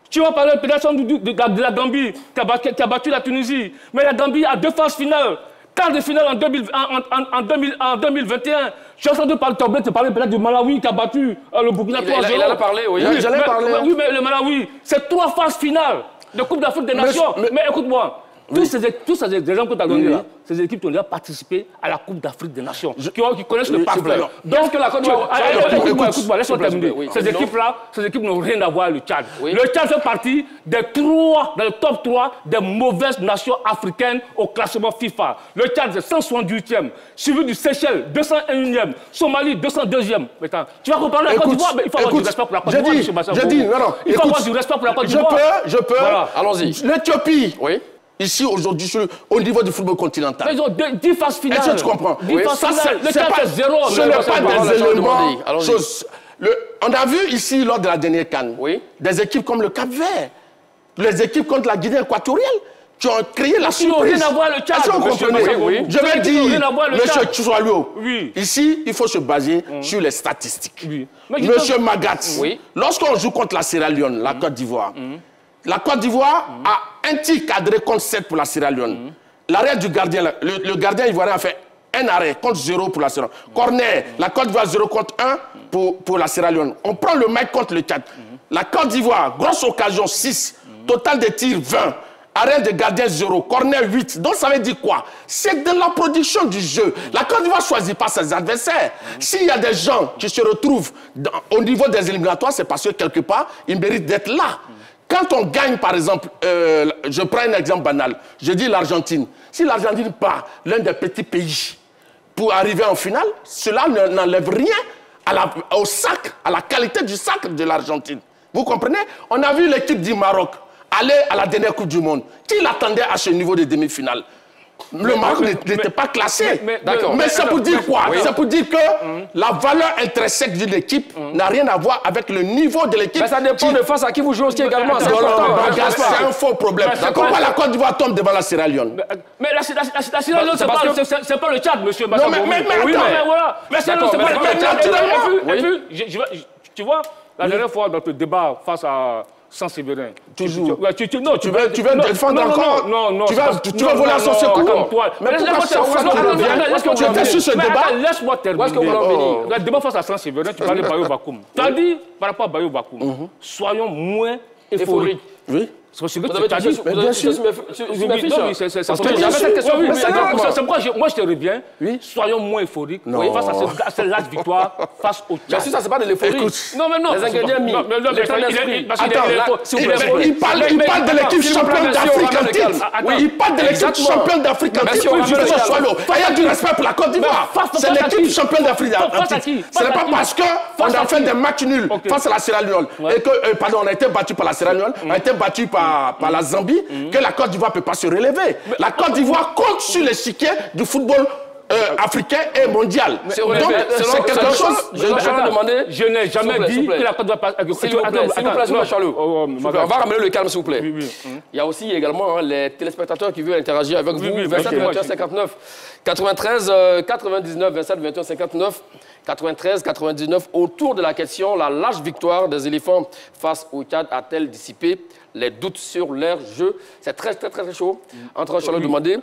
Tu vas parler peut-être de la Gambie, qui a battu la Tunisie. Mais la Gambie a 2 phases finales. Quart de finale en 2021. Je suis en train de parler peut-être du Malawi qui a battu le Burkina 3-0. Il en a parlé, oui. J'allais parler. Oui, mais le Malawi, c'est 3 phases finales de Coupe d'Afrique des Nations. Mais écoute-moi. Tous ces exemples que tu as donnés là, ces équipes qui ont déjà participé à la Coupe d'Afrique des Nations, qui connaissent le parfum. Donc, la Côte d'Ivoire. Écoute-moi, laisse-moi terminer. Ces équipes n'ont rien à voir avec le Tchad. Le Tchad fait partie dans le top 3 des mauvaises nations africaines au classement FIFA. Le Tchad, c'est 178e, suivi du Seychelles, 201e, Somalie, 202e. Attends, tu vas comparer la Côte d'Ivoire, mais il faut avoir du respect pour la Côte d'Ivoire, M. Massa. Il faut avoir du respect pour la Côte d'Ivoire. Je peux. Allons-y. L'Éthiopie. Oui. Ici, aujourd'hui, au niveau du football continental. Mais ils ont 10 phases finales. Est-ce que tu comprends? 10 phases finales. Le Tchad, c'est 0. Ce n'est pas des éléments. On a vu ici, lors de la dernière CAN, des équipes comme le Cap-Vert, les équipes contre la Guinée équatoriale, qui ont créé la surprise. Rien à voir le Tchad. Est-ce que vous comprenez? Je vais dire, M. Tchoualio, oui. ici, il faut se baser sur les statistiques. Oui. M. Magatz, lorsqu'on joue contre la Sierra Leone, la Côte d'Ivoire, la Côte d'Ivoire a un tir cadré contre 7 pour la Sierra Leone. L'arrêt du gardien, le gardien ivoirien a fait un arrêt contre 0 pour la Sierra Leone. Corner, la Côte d'Ivoire 0 contre 1 pour la Sierra Leone. On prend le match contre le Tchad. La Côte d'Ivoire, grosse occasion 6, total de tirs 20. Arrêt de gardien 0, corner 8. Donc ça veut dire quoi? C'est de la production du jeu. La Côte d'Ivoire ne choisit pas ses adversaires. S'il y a des gens qui se retrouvent au niveau des éliminatoires, c'est parce que quelque part, ils méritent d'être là. Quand on gagne, par exemple, je prends un exemple banal, je dis l'Argentine. Si l'Argentine bat l'un des petits pays pour arriver en finale, cela n'enlève rien au sac, à la qualité du sac de l'Argentine. Vous comprenez? On a vu l'équipe du Maroc aller à la dernière Coupe du Monde. Qui l'attendait à ce niveau de demi-finale? Le Maroc n'était pas classé. Mais c'est pour dire quoi? C'est pour dire que la valeur intrinsèque d'une équipe n'a rien à voir avec le niveau de l'équipe. Mais ça dépend de face à qui vous jouez aussi également. C'est un faux problème. Pourquoi la Côte d'Ivoire tombe devant la Sierra Leone? Mais la Sierra Leone, c'est pas le Tchad, monsieur Massa. Non, mais voilà. Mais c'est pas le Tchad. Tu vois, la dernière fois, dans le débat face à Saint-Séverin. Toujours. Tu veux défendre encore? Non. Tu veux voler à son secours? Mais pourquoi tu étais sur ce débat? Laisse-moi terminer. Où est-ce que vous en venez? Le débat face à Saint-Séverin, tu parlais de Bayo Bakoum. Tu as dit, par rapport à Bayo Bakoum, soyons moins euphoriques. Oui. C'est ce que tu as dit. Bien sûr. C'est pourquoi moi je te reviens. Soyons moins euphoriques face à cette large victoire face au Tchad. Bien sûr, ça c'est pas de l'euphorie. Non. Les ingrédients mis. Il parle de l'équipe championne d'Afrique en titre. Il parle de l'équipe championne d'Afrique en titre. Il y a du respect pour la Côte d'Ivoire. C'est l'équipe championne d'Afrique en titre. Ce n'est pas parce qu'on a fait des matchs nuls face à la Sierra Leone et que, pardon, on a été battu par la Sierra Leone, on a été battu par la Zambie, que la Côte d'Ivoire ne peut pas se relever. La Côte d'Ivoire compte sur l'échiquier du football africain et mondial. Donc, c'est quelque chose... Je n'ai jamais dit que la Côte d'Ivoire... S'il vous plaît, Charles. On va ramener le calme, s'il vous plaît. Il y a aussi également les téléspectateurs qui veulent interagir avec vous. 27 21 59 93 99 27 21 59 93 99. Autour de la question, la large victoire des éléphants face au Tchad a-t-elle dissipé les doutes sur leur jeu? C'est très chaud entre Charles Demandé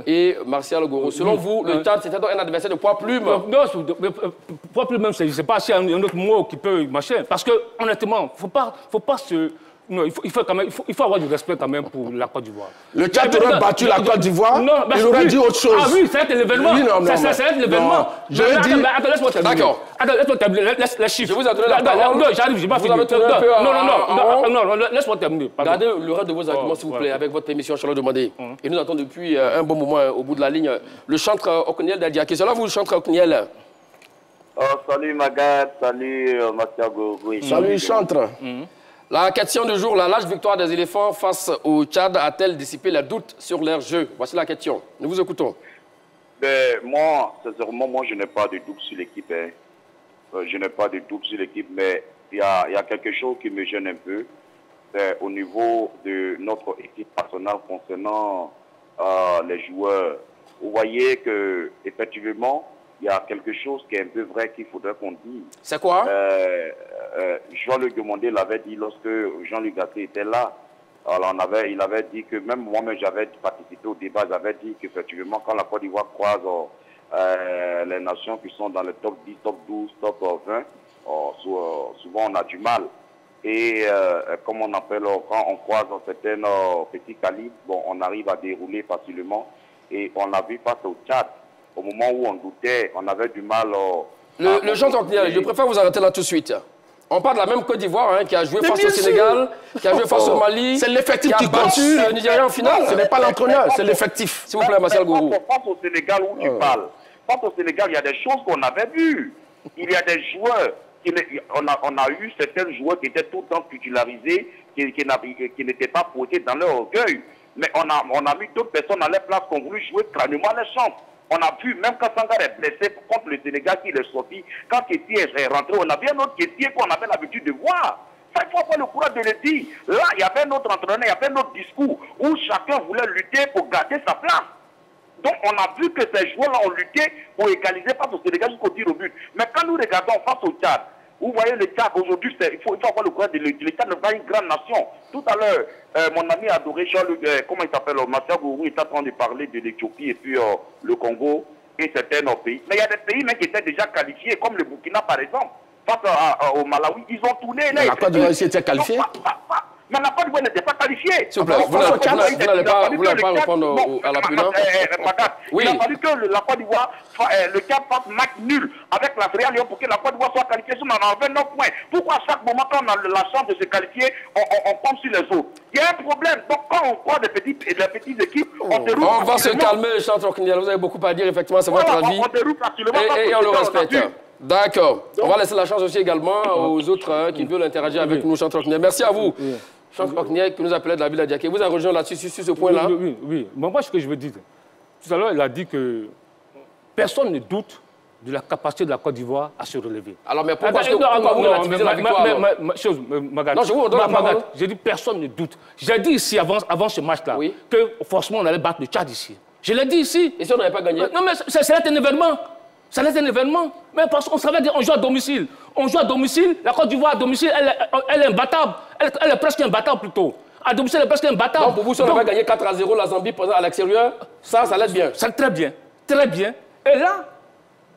et Martial Goro. Selon vous, le Tchad, c'était donc un adversaire de poids plume? Non, poids plume même, je ne sais pas s'il y a un autre mot qui peut marcher. Parce que, honnêtement, il ne faut pas se Non, il faut avoir du respect quand même pour la Côte d'Ivoire. Le Tchad aurait battu la Côte d'Ivoire, il aurait dit autre chose. Ah oui, ça va être l'événement. Ça va être l'évévénement. Je dis... Attends, laisse-moi terminer. D'accord. Attends, laisse-moi terminer. Laisse les chiffres. Je vous ai donné la parole. Non, j'arrive, j'ai pas fini. Non, laisse-moi terminer. Gardez le reste de vos arguments, s'il vous plaît, avec votre émission Charlotte Demandé. Et nous attendons depuis un bon moment au bout de la ligne le chantre Okniel d'Adiaké. C'est là vous, le chantre Okniel? Salut Magat, salut Mathiago. Salut chantre. La question du jour, la large victoire des éléphants face au Tchad a-t-elle dissipé les doutes sur leur jeu? Voici la question. Nous vous écoutons. Moi, sincèrement, je n'ai pas de doute sur l'équipe. Je n'ai pas de doute sur l'équipe, mais il y a quelque chose qui me gêne un peu. C'est au niveau de notre équipe nationale concernant les joueurs. Vous voyez que effectivement, il y a quelque chose qui est un peu vrai qu'il faudrait qu'on dise. C'est quoi? Jean-Luc Demandé l'avait dit lorsque Jean-Luc Gasset était là. Alors il avait dit que même moi-même j'avais participé au débat, j'avais dit qu'effectivement quand la Côte d'Ivoire croise les nations qui sont dans le top 10, top 12, top 20, souvent on a du mal. Et comme on appelle, quand on croise certains petits calibres, bon, on arrive à dérouler facilement. Et on l'a vu face au Tchad. Au moment où on doutait, on avait du mal. Le chantre Okniel, je préfère vous arrêter là tout de suite. On parle de la même Côte d'Ivoire qui a joué face au Sénégal, qui a joué face au Mali. C'est l'effectif qui a battu le Nigeria en finale. Ce n'est pas l'entraîneur, c'est l'effectif. S'il vous plaît, Martial Gourou. Face au Sénégal où tu parles, face au Sénégal, il y a des choses qu'on avait vues. Il y a des joueurs, on a eu certains joueurs qui étaient tout le temps titularisés, qui n'étaient pas posés dans leur orgueil. Mais on a mis d'autres personnes à leur place qui ont voulu jouer crânement les chances. On a vu, même quand Sangar est blessé contre le Sénégal, qu'il est sorti, quand Kessié est rentré, on avait un autre Kessié qu'on avait l'habitude de voir. Ça, il faut avoir le courage de le dire. Là, il y avait un autre entraîneur, il y avait un autre discours où chacun voulait lutter pour garder sa place. Donc, on a vu que ces joueurs-là ont lutté pour égaliser face au Sénégal jusqu'au tir au but. Mais quand nous regardons face au Tchad, vous voyez le Tchad aujourd'hui, il faut avoir le courage de le dire. Le Tchad n'est pas une grande nation. Tout à l'heure, mon ami adoré Jean-Luc, comment il s'appelle, Martial Gourou, il est en train de parler de l'Éthiopie et puis le Congo et certains autres pays. Mais il y a des pays même qui étaient déjà qualifiés, comme le Burkina par exemple. Face au Malawi, ils ont tourné. La Côte d'Ivoire était qualifiée. Mais la Côte d'Ivoire n'était pas qualifiée. S'il vous plaît, vous n'allez pas répondre à la prudence. Il a fallu que la Côte d'Ivoire, le Tchad fasse match nul avec la Sierra Leone pour que la Côte d'Ivoire soit qualifiée. Sinon, on a 29 points. Pourquoi à chaque moment, quand on a la chance de se qualifier, on tombe sur les autres? Il y a un problème. Donc, quand on croit des petites équipes, on déroule. On va se calmer, chantre Okniel. Vous avez beaucoup à dire, effectivement, c'est votre avis. On déroule facilement. Et on le respecte. D'accord. On va laisser la chance aussi également aux autres qui veulent interagir avec nous, chantre Okniel. Merci à vous. Chantre Okniel qui nous appelait de la ville d'Adiaké. Vous avez rejoint là-dessus, sur ce point-là? Oui. Moi, ce que je veux dire, tout à l'heure, il a dit que personne ne doute de la capacité de la Côte d'Ivoire à se relever. Alors, mais pourquoi est-ce que vous voulez diviser la victoire? Non, je vous donne la parole. J'ai dit personne ne doute. J'ai dit ici, avant ce match-là, que forcément, on allait battre le Tchad ici. Je l'ai dit ici. Et si on n'avait pas gagné? Non, mais c'est un événement. Ça n'est un événement. Mais parce qu'on savait qu'on joue à domicile. On joue à domicile. La Côte d'Ivoire à domicile, elle est imbattable. Elle est presque imbattable plutôt. À domicile, elle est presque imbattable. Donc pour vous, si on avait gagné 4-0 la Zambie à l'extérieur, ça l'aide bien? Ça très bien. Très bien. Et là,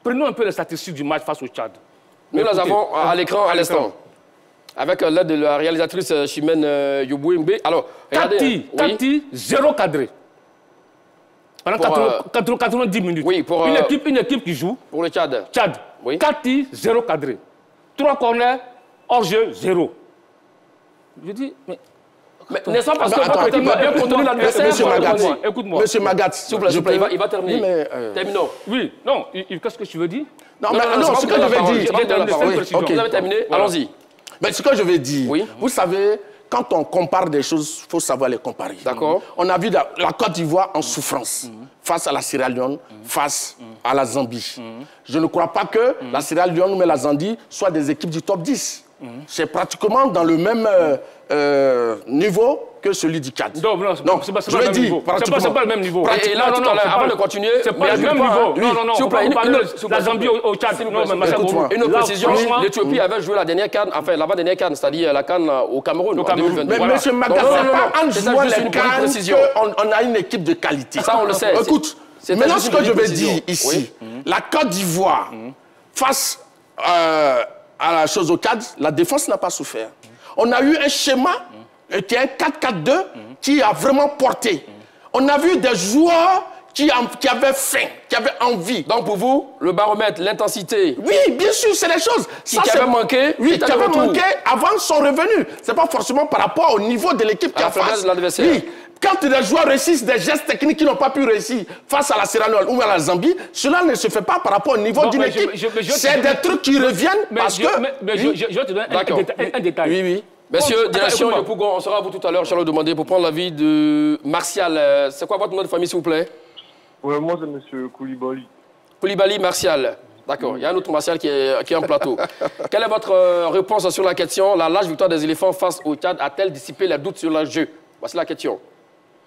prenons un peu les statistiques du match face au Tchad. Nous les avons à l'écran à l'instant. Avec l'aide de la réalisatrice Chimène Yobouembe. Alors, regardez. 4 tirs, 0 cadré. Pendant 90 minutes. Oui, pour une équipe qui joue. Pour le Tchad. Tchad. Oui. 4 tirs, 0 cadré. 3 corners, hors-jeu, 0. Je dis, mais n'est-ce pas parce que vous avez bien contenu l'adversaire? Monsieur Magat, écoute-moi. Monsieur Magat, s'il vous plaît, il va terminer. Terminons. Oui, non, qu'est-ce que tu veux dire? Non, ce que je vais dire. Vous avez terminé, allons-y. Mais ce que je vais dire, vous savez, quand on compare des choses, il faut savoir les comparer. D'accord. On a vu la Côte d'Ivoire en souffrance face à la Sierra Leone, face à la Zambie. Je ne crois pas que la Sierra Leone ou la Zambie soient des équipes du top 10. C'est pratiquement dans le même niveau que celui du Tchad. Non, c'est pas le même niveau. C'est pas le même niveau. Et là, avant de continuer, c'est pas le même niveau. Non, s'il vous plaît, la Zambie au Tchad. Une autre précision, l'Éthiopie avait joué la dernière CAN, enfin l'avant-dernière CAN, c'est-à-dire la CAN au Cameroun. Mais monsieur Magat, c'est pas en jouant les CAN qu'on a une équipe de qualité. Ça, on le sait. Écoute, maintenant ce que je vais dire ici, la Côte d'Ivoire, face à la chose au Tchad, la défense n'a pas souffert. On a eu un schéma qui est un 4-4-2 qui a vraiment porté. On a vu des joueurs qui avaient faim, qui avaient envie. Donc pour vous, le baromètre, l'intensité... Oui, bien sûr, c'est des choses. Qui avait manqué, oui, qui avait manqué avant son revenu. Ce n'est pas forcément par rapport au niveau de l'équipe qui a face. Oui. Quand des joueurs réussissent des gestes techniques qui n'ont pas pu réussir face à la Sierra Leone ou à la Zambie, cela ne se fait pas par rapport au niveau d'une équipe. C'est des trucs qui reviennent parce que... Je vais te donner un détail. Oui, oui. Messieurs, direction Yopougon, on sera à vous tout à l'heure, je vais demander pour prendre l'avis de Martial. C'est quoi votre nom de famille, s'il vous plaît? Ouais, moi, c'est M. Koulibaly. Koulibaly Martial. D'accord, il y a un autre Martial qui est en plateau. Quelle est votre réponse sur la question? La large victoire des éléphants face au Tchad a-t-elle dissipé les doutes sur le jeu? Voici la question.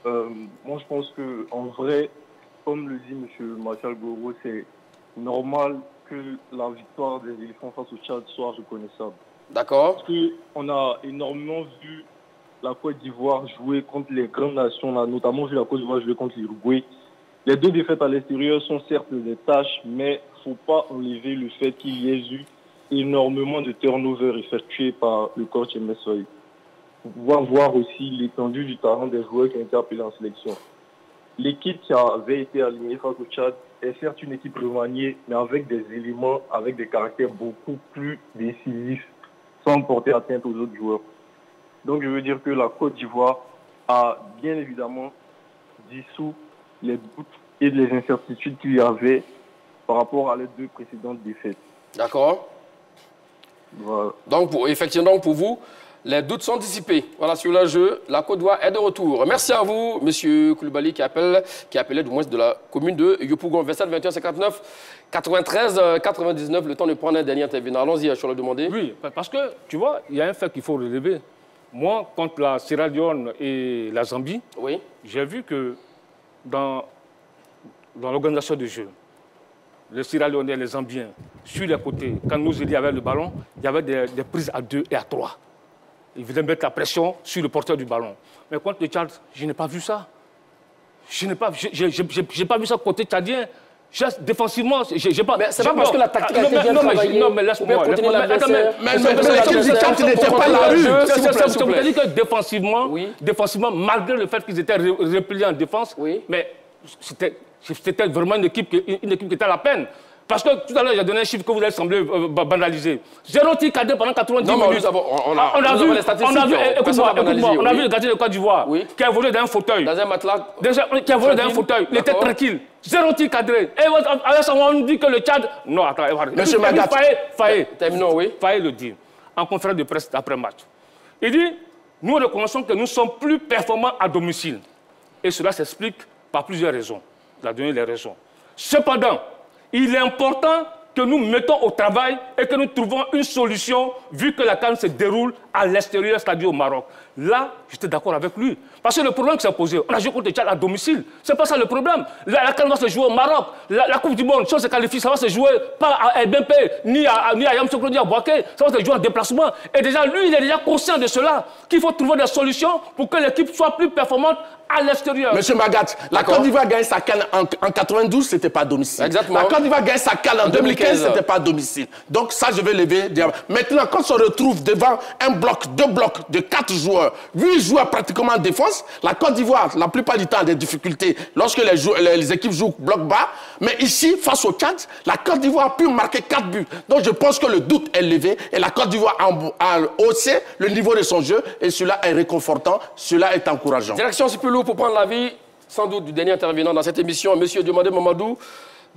Moi, je pense qu'en vrai, comme le dit M. Martial Goro, c'est normal que la victoire des éléphants face au Tchad soit reconnaissable. D'accord. Parce qu'on a énormément vu la Côte d'Ivoire jouer contre les grandes nations. On a notamment vu la Côte d'Ivoire jouer contre l'Uruguay. Les deux défaites à l'extérieur sont certes des tâches, mais il ne faut pas enlever le fait qu'il y ait eu énormément de turnovers effectués par le coach MS Faye. On va voir aussi l'étendue du talent des joueurs qui ont été appelés en sélection. L'équipe qui avait été alignée face au Tchad est certes une équipe remaniée, mais avec des éléments, avec des caractères beaucoup plus décisifs, sans porter atteinte aux autres joueurs. Donc je veux dire que la Côte d'Ivoire a bien évidemment dissous les doutes et les incertitudes qu'il y avait par rapport à les deux précédentes défaites. D'accord. Voilà. Donc, effectivement, pour vous, les doutes sont dissipés. Voilà, sur le jeu, la Côte d'Ivoire est de retour. Merci à vous, M. Koulibaly, qui appelait du moins de la commune de Yopougon. 27 21 59 93 99. Le temps de prendre un dernier intervenant. Allons-y, je le demander. Oui, parce que, tu vois, il y a un fait qu'il faut relever. Moi, contre la Sierra Leone et la Zambie, oui, j'ai vu que dans l'organisation du jeu, les Sierra Leonais et les Zambiens, sur les côtés, quand nous étions avec le ballon, il y avait des prises à 2 et à 3. Ils voulaient mettre la pression sur le porteur du ballon. Mais contre le Tchad, je n'ai pas vu ça. Je n'ai pas vu ça côté tchadien. Défensivement, j'ai pas... Mais c'est pas parce que la tactique a été bien travaillée. Non, mais laisse-moi. Mais l'équipe du Tchad n'était pas la rue. Ça veut dire que défensivement, malgré le fait qu'ils étaient repliés en défense, mais c'était vraiment une équipe qui était à la peine. Parce que tout à l'heure, j'ai donné un chiffre que vous avez semblé banaliser. 0 tir cadré pendant 90 minutes. On a vu les statistiques. On a vu le gardien de Côte d'Ivoire qui a volé dans un fauteuil. Dans un matelas. Qui a volé dans un fauteuil. Il était tranquille. 0 tir cadré. Et avec ça, on dit que le Tchad... Non, attends. Monsieur Magat. Terminons, oui. Faye le dit en conférence de presse après-match. Il dit, nous reconnaissons que nous sommes plus performants à domicile. Et cela s'explique par plusieurs raisons. Il a donné les raisons. Cependant, il est important que nous mettons au travail et que nous trouvons une solution vu que la CAN se déroule à l'extérieur, c'est-à-dire au Maroc. Là, j'étais d'accord avec lui. Parce que le problème qui s'est posé, on a joué contre le Tchad à domicile. C'est pas ça le problème. La CAN va se jouer au Maroc. La Coupe du Monde, si on se qualifie, ça va se jouer pas à BNP, ni à Yamoussoukro, ni à Boaké. Ça va se jouer en déplacement. Et déjà, lui, il est déjà conscient de cela, qu'il faut trouver des solutions pour que l'équipe soit plus performante à l'extérieur. Monsieur Magat, la Côte d'Ivoire gagne sa CAN en 92, c'était pas à domicile. Exactement. La Côte d'Ivoire gagne sa CAN en 2015, c'était pas à domicile. Donc ça, je vais lever. Maintenant, quand on se retrouve devant un bloc, 2 blocs de 4 joueurs, 8 joueurs pratiquement en défense, la Côte d'Ivoire, la plupart du temps, a des difficultés lorsque les équipes jouent bloc bas. Mais ici, face au Tchad, la Côte d'Ivoire a pu marquer 4 buts. Donc je pense que le doute est levé et la Côte d'Ivoire a haussé le niveau de son jeu et cela est réconfortant, cela est encourageant. Direction Sipulou pour prendre l'avis, sans doute, du dernier intervenant dans cette émission, M. Diomandé Mamadou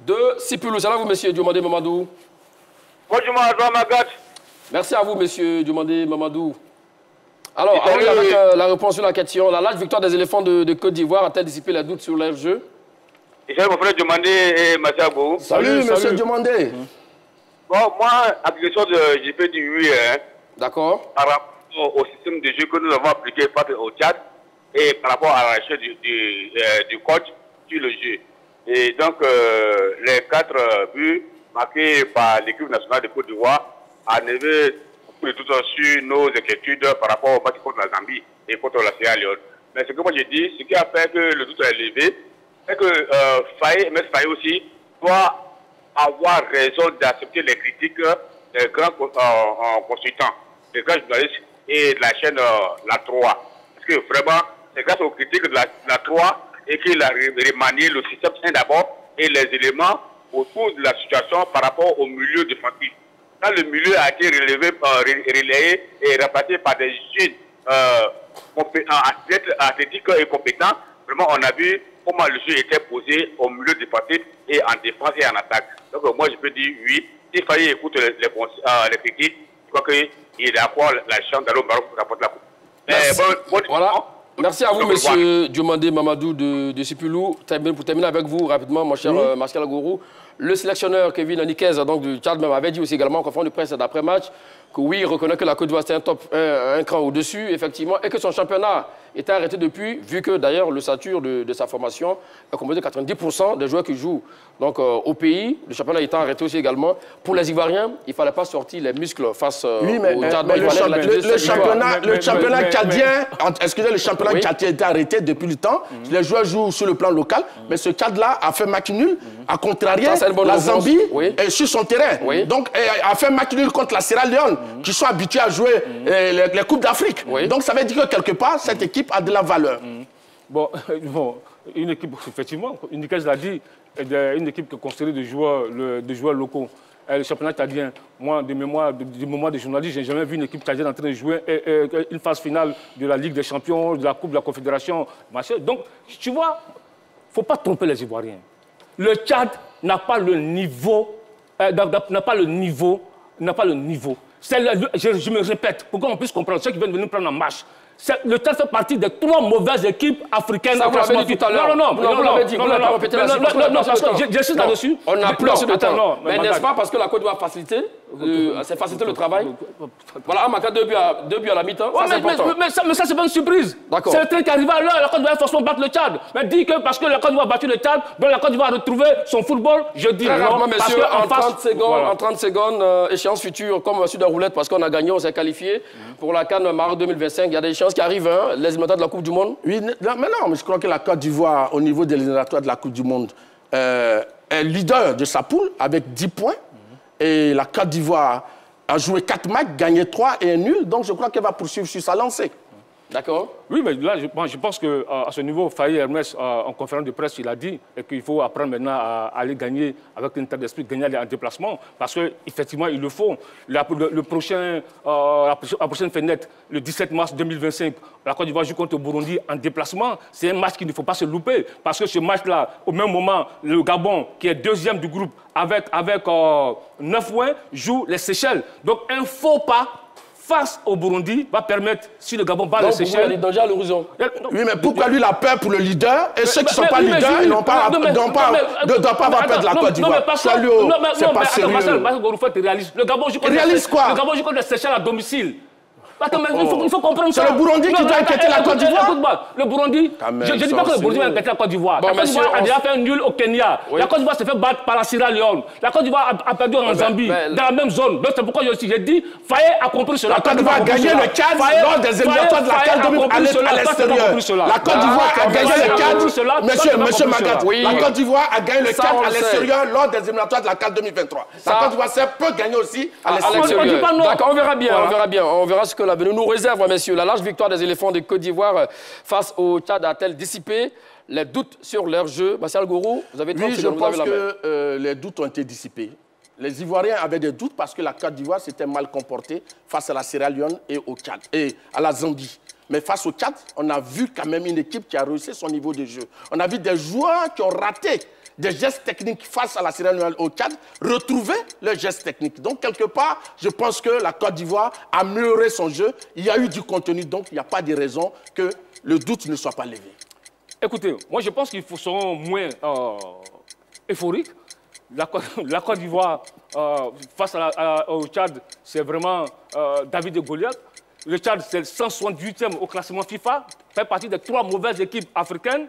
de Sipulou. C'est là vous, M. Diomandé Mamadou. Bonjour, Magat. Merci à vous, M. Diomandé Mamadou. Alors, avec la réponse sur la question, la large victoire des éléphants de Côte d'Ivoire a-t-elle dissipé les doutes sur leur jeu? Je vais vous demander, et Mathiago. Salut, M. Diomandé. Bon, moi, application de JP du oui, d'accord. Par rapport au système de jeu que nous avons appliqué face au Tchad et par rapport à la recherche du coach sur le jeu. Et donc, les 4 buts marqués par l'équipe nationale de Côte d'Ivoire a levé de tout sur nos inquiétudes par rapport au match contre la Zambie et contre la Sierra Leone. Mais ce que moi j'ai dit, ce qui a fait que le doute est élevé, c'est que MS Faye aussi doit avoir raison d'accepter les critiques des grands consultants, des grands journalistes et de la chaîne La 3. que vraiment, c'est grâce aux critiques de la 3 et qu'il a remanié le système 1 d'abord et les éléments autour de la situation par rapport au milieu défensif. Quand le milieu a été relayé et remplacé par des jeunes athlétiques et compétents, vraiment on a vu comment le jeu était posé au milieu défensif et en défense et en attaque. Donc moi je peux dire oui, s'il fallait écouter les critiques, je crois qu'il a encore la chance d'aller au Maroc pour rapporter la coupe. Voilà. Merci à vous, monsieur Diomandé Mamadou de Sipulou. Pour terminer avec vous rapidement, mon cher Martial Gourou, le sélectionneur Kevin Niquez, donc du Tchad, même avait dit aussi également en conférence de presse d'après-match que oui, il reconnaît que la Côte d'Ivoire c'était un cran au-dessus, effectivement, et que son championnat était arrêté depuis, vu que d'ailleurs le stature de sa formation est composé de 90% des joueurs qui jouent donc, au pays. Le championnat étant arrêté aussi également. Pour les Ivoiriens, il ne fallait pas sortir les muscles face au Tchad. Le championnat tchadien, excusez, le championnat tchadien était arrêté depuis le temps. Les joueurs jouent sur le plan local, mais ce Tchad-là a fait match nul, a contrarié la Zambie sur son terrain. Donc, a fait match nul contre la Sierra Leone, qui sont habitués à jouer les Coupes d'Afrique. Donc, ça veut dire que quelque part, cette équipe a de la valeur. Bon, une équipe, effectivement, Niquez l'a dit, une équipe qui est constituée de joueurs locaux. Le championnat tchadien, moi, du mémoire de journaliste, je n'ai jamais vu une équipe tchadienne en train de jouer une phase finale de la Ligue des Champions, de la Coupe de la Confédération. Machin. Donc, tu vois, il ne faut pas tromper les Ivoiriens. Le Tchad n'a pas le niveau, n'a pas le niveau. Je me répète, pour qu'on puisse comprendre, ceux qui viennent venir prendre en marche. Le Tchad fait partie des 3 mauvaises équipes africaines. Ça, vous l'avez dit tout à l'heure. Non, vous l'avez dit. Parce que j'insiste là-dessus. On n'a plus assez de temps. Mais n'est-ce pas parce que la Côte d'Ivoire a facilité le travail? Voilà, Amaka, 2 buts à la mi-temps. Mais ça, c'est pas une surprise. C'est le train qui arrive à l'heure. La Côte d'Ivoire forcément battre le Tchad. Mais dis que parce que la Côte d'Ivoire a battu le Tchad, donc la Côte d'Ivoire a retrouvé son football, je dis non. Messieurs, en 30 secondes, échéance future, comme sur de roulette, parce qu'on a gagné, on s'est qualifié pour la CAN Maroc 2025. Il y a des échéances qui arrivent, les éliminatoires de la Coupe du Monde. Oui, mais je crois que la Côte d'Ivoire, au niveau des éliminatoires de la Coupe du Monde, est leader de sa poule avec 10 points. Et la Côte d'Ivoire a joué 4 matchs, gagné 3 et un nul. Donc je crois qu'elle va poursuivre sur sa lancée. D'accord. Oui, mais là, je pense qu'à ce niveau, Faye Hermès, en conférence de presse, il a dit qu'il faut apprendre maintenant à aller gagner avec un état d'esprit, gagner en déplacement, parce qu'effectivement, il le faut. La prochaine fenêtre, le 17 mars 2025, la Côte d'Ivoire joue contre le Burundi en déplacement. C'est un match qu'il ne faut pas se louper, parce que ce match-là, au même moment, le Gabon, qui est 2e du groupe, avec 9 points, joue les Seychelles. Donc, un faux pas face au Burundi va permettre, si le Gabon bat les Seychelles... Il est déjà à l'horizon. Oui, mais pourquoi lui, il a peur pour le leader et ceux qui ne sont pas leaders, ils ne doivent pas avoir peur de la Côte d'Ivoire. C'est pas sérieux. Le Gabon joue contre les Seychelles à domicile. Attends, mais il faut comprendre ça. C'est le Burundi qui doit inquiéter la Côte d'Ivoire. Le Burundi, je ne dis pas que le Burundi va inquiéter la Côte d'Ivoire. La Côte d'Ivoire a déjà fait un nul au Kenya. La Côte d'Ivoire s'est fait battre par la Sierra Leone. La Côte d'Ivoire a perdu en Zambie, dans la même zone. Donc c'est pourquoi j'ai dit, Faye a compris cela. La Côte d'Ivoire a gagné le Tchad lors des éliminatoires de la CAN à l'extérieur. La Côte d'Ivoire a gagné le Tchad. Monsieur Magat, la Côte d'Ivoire a gagné le Tchad à l'extérieur lors des éliminatoires de la CAN 2023. La Côte d'Ivoire peut gagner aussi à l'extérieur. D'accord, on verra bien. On verra ce que l'avenir nous réserve. Messieurs, la large victoire des éléphants de Côte d'Ivoire face au Tchad a-t-elle dissipé les doutes sur leur jeu? Martial Gourou, vous avez 30 secondes, je pense que les doutes ont été dissipés. Les Ivoiriens avaient des doutes parce que la Côte d'Ivoire s'était mal comportée face à la Sierra Leone et au Tchad, et à la Zambie. Mais face au Tchad, on a vu quand même une équipe qui a réussi son niveau de jeu. On a vu des joueurs qui ont raté des gestes techniques face à la Sierra Leone au Tchad, retrouver leurs gestes techniques. Donc, quelque part, je pense que la Côte d'Ivoire a amélioré son jeu. Il y a eu du contenu, donc il n'y a pas de raison que le doute ne soit pas levé. Écoutez, moi je pense qu'il faut seront moins euphoriques. La Côte d'Ivoire face au Tchad, c'est vraiment David et Goliath. Le Tchad, c'est le 168e au classement FIFA, fait partie des 3 mauvaises équipes africaines.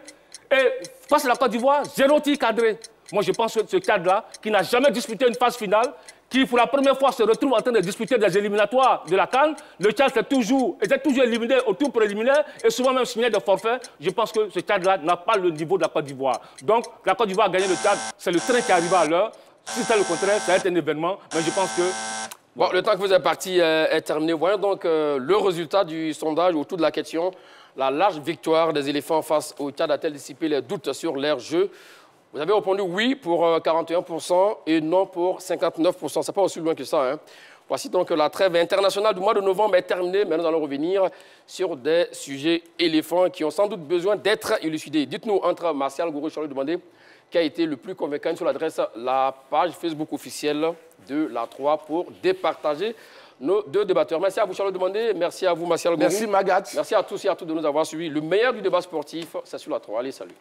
Et face à la Côte d'Ivoire, 0 tir cadré. Moi, je pense que ce cadre-là, qui n'a jamais disputé une phase finale, qui pour la première fois se retrouve en train de disputer des éliminatoires de la CAN, le Tchad était toujours éliminé au tour préliminaire et souvent même signé de forfait. Je pense que ce cadre-là n'a pas le niveau de la Côte d'Ivoire. Donc, la Côte d'Ivoire a gagné le Tchad, c'est le train qui arrive à l'heure. Si c'est le contraire, ça va être un événement, mais je pense que Bon, le temps que vous êtes parti est terminé. Voyons donc le résultat du sondage autour de la question. La large victoire des éléphants face au Tchad a-t-elle dissipé les doutes sur leur jeu? Vous avez répondu oui pour 41% et non pour 59%. C'est pas aussi loin que ça, hein. Voici donc la trêve internationale du mois de novembre est terminée, mais nous allons revenir sur des sujets éléphants qui ont sans doute besoin d'être élucidés. Dites-nous, entre Martial Gourou et Charles Demandé, qui a été le plus convaincant sur l'adresse, la page Facebook officielle de la 3 pour départager nos deux débatteurs. Merci à vous, Charles Demandé. Merci à vous, Martial Gourou. Merci, Magat. Merci à tous et à toutes de nous avoir suivis. Le meilleur du débat sportif, c'est sur la 3. Allez, salut.